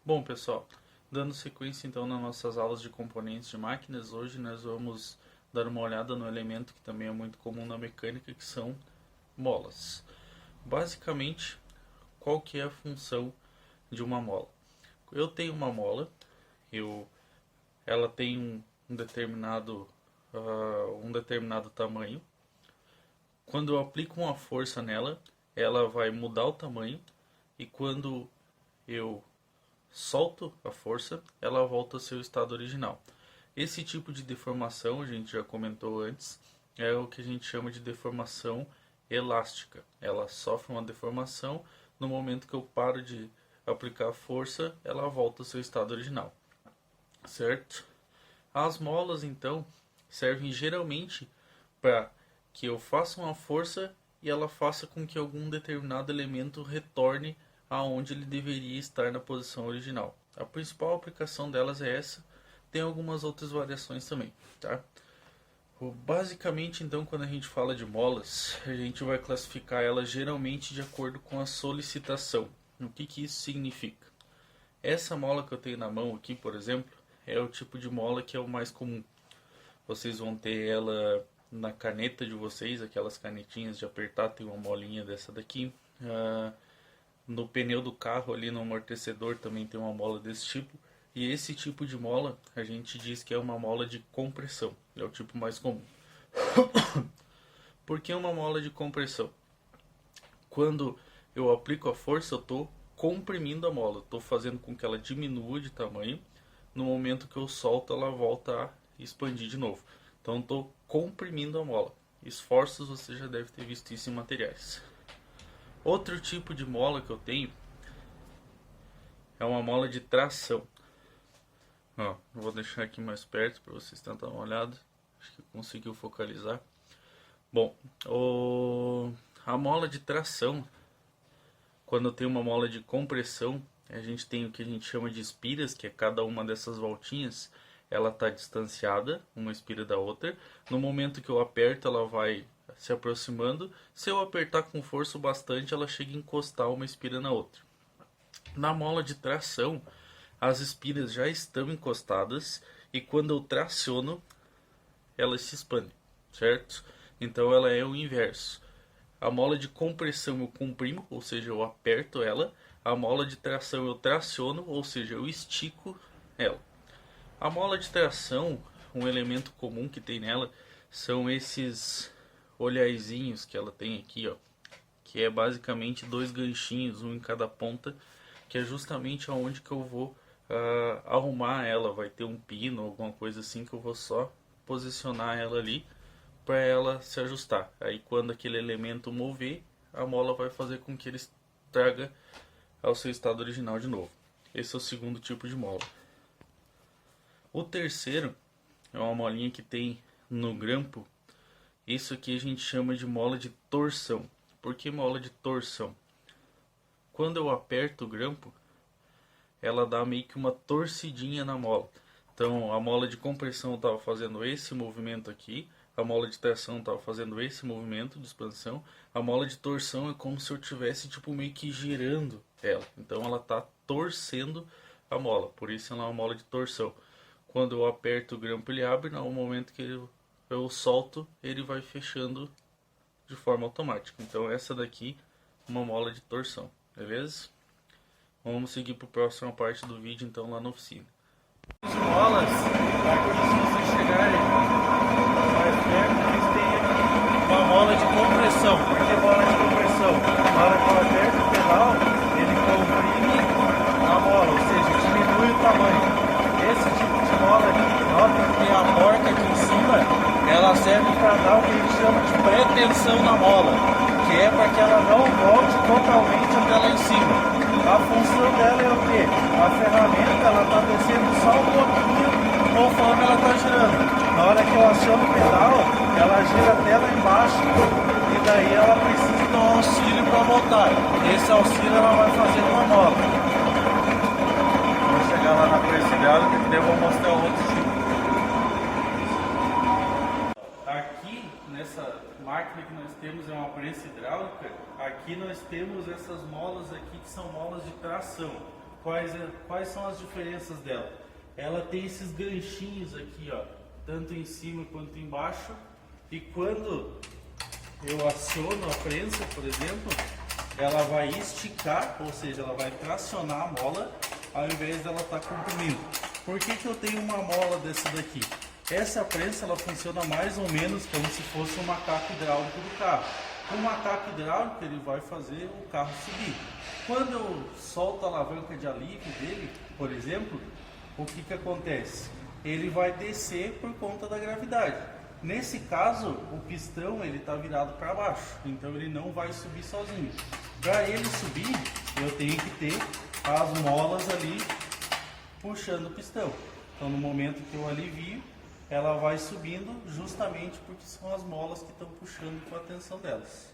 Bom, pessoal, dando sequência então nas nossas aulas de componentes de máquinas, hoje nós vamos dar uma olhada no elemento que também é muito comum na mecânica, que são molas. Basicamente, qual que é a função de uma mola? Eu tenho uma mola, ela tem um determinado tamanho. Quando eu aplico uma força nela, ela vai mudar o tamanho, e quando eu solto a força, ela volta ao seu estado original. Esse tipo de deformação, a gente já comentou antes, é o que a gente chama de deformação elástica. Ela sofre uma deformação, no momento que eu paro de aplicar a força, ela volta ao seu estado original. Certo? As molas, então, servem geralmente para que eu faça uma força e ela faça com que algum determinado elemento retorne aonde ele deveria estar na posição original. A principal aplicação delas é essa, tem algumas outras variações também, tá? Basicamente, então, quando a gente fala de molas, a gente vai classificar elas geralmente de acordo com a solicitação. O que isso significa? Essa mola que eu tenho na mão aqui, por exemplo, é o tipo de mola que é o mais comum. Vocês vão ter ela na caneta de vocês, aquelas canetinhas de apertar, tem uma molinha dessa daqui. No pneu do carro, ali no amortecedor, também tem uma mola desse tipo. E esse tipo de mola, a gente diz que é uma mola de compressão. É o tipo mais comum. Por que uma mola de compressão? Quando eu aplico a força, eu estou comprimindo a mola. Estou fazendo com que ela diminua de tamanho. No momento que eu solto, ela volta a expandir de novo. Então, estou comprimindo a mola. Esforços, você já deve ter visto isso em materiais. Outro tipo de mola que eu tenho é uma mola de tração. Vou deixar aqui mais perto para vocês tentarem uma olhada. Acho que conseguiu focalizar. Bom, a mola de tração, quando eu tenho uma mola de compressão, a gente tem o que a gente chama de espiras, que é cada uma dessas voltinhas, ela está distanciada, uma espira da outra. No momento que eu aperto, ela vai se aproximando. Se eu apertar com força o bastante, ela chega a encostar uma espira na outra. Na mola de tração, as espiras já estão encostadas e quando eu traciono, elas se expandem, certo? Então ela é o inverso. A mola de compressão eu comprimo, ou seja, eu aperto ela. A mola de tração eu traciono, ou seja, eu estico ela. A mola de tração, um elemento comum que tem nela, são esses olhaizinhos que ela tem aqui, ó, que é basicamente dois ganchinhos, um em cada ponta, que é justamente aonde que eu vou arrumar ela. Vai ter um pino, alguma coisa assim, que eu vou só posicionar ela ali para ela se ajustar. Aí quando aquele elemento mover, a mola vai fazer com que ele traga ao seu estado original de novo. Esse é o segundo tipo de mola. O terceiro é uma molinha que tem no grampo. Isso aqui a gente chama de mola de torção. Por que mola de torção? Quando eu aperto o grampo, ela dá meio que uma torcidinha na mola. Então a mola de compressão estava fazendo esse movimento aqui, a mola de tração estava fazendo esse movimento de expansão, a mola de torção é como se eu tivesse tipo meio que girando ela. Então ela está torcendo a mola, por isso ela é uma mola de torção. Quando eu aperto o grampo, ele abre. No momento que eu solto, ele vai fechando de forma automática. Então essa daqui é uma mola de torção, beleza? Vamos seguir para a próxima parte do vídeo, então, lá na oficina. As molas, aqui se vocês chegarem mais perto, eles têm aqui uma mola de compressão. Por que mola de compressão? Na hora que eu aperto o pedal, ele comprime a mola, ou seja, diminui o tamanho. Esse tipo de mola aqui, nota que tem a porca aqui em cima, ela serve para dar o que a gente chama de pretensão na mola, que é para que ela não volte totalmente até lá em cima. A função dela é o quê? A ferramenta ela está descendo só um pouquinho conforme ela está girando. Na hora que eu aciono o pedal, ela gira até lá embaixo e daí ela precisa de um auxílio para voltar. Esse auxílio ela vai fazer uma mola. Vou chegar lá na preço dela que daí eu vou mostrar o outro tipo. Aqui nessa máquina que nós temos é uma prensa hidráulica. Aqui nós temos essas molas aqui que são molas de tração. quais são as diferenças dela? Ela tem esses ganchinhos aqui, ó, tanto em cima quanto embaixo, e quando eu aciono a prensa, por exemplo, ela vai esticar, ou seja, ela vai tracionar a mola ao invés dela estar comprimindo. Por que que eu tenho uma mola dessa daqui? Essa prensa ela funciona mais ou menos como se fosse um macaco hidráulico do carro. O macaco hidráulico ele vai fazer o carro subir. Quando eu solto a alavanca de alívio dele, por exemplo, o que que acontece? Ele vai descer por conta da gravidade. Nesse caso, o pistão ele está virado para baixo, então ele não vai subir sozinho. Para ele subir, eu tenho que ter as molas ali puxando o pistão. Então, no momento que eu alivio, ela vai subindo justamente porque são as molas que estão puxando com a tensão delas.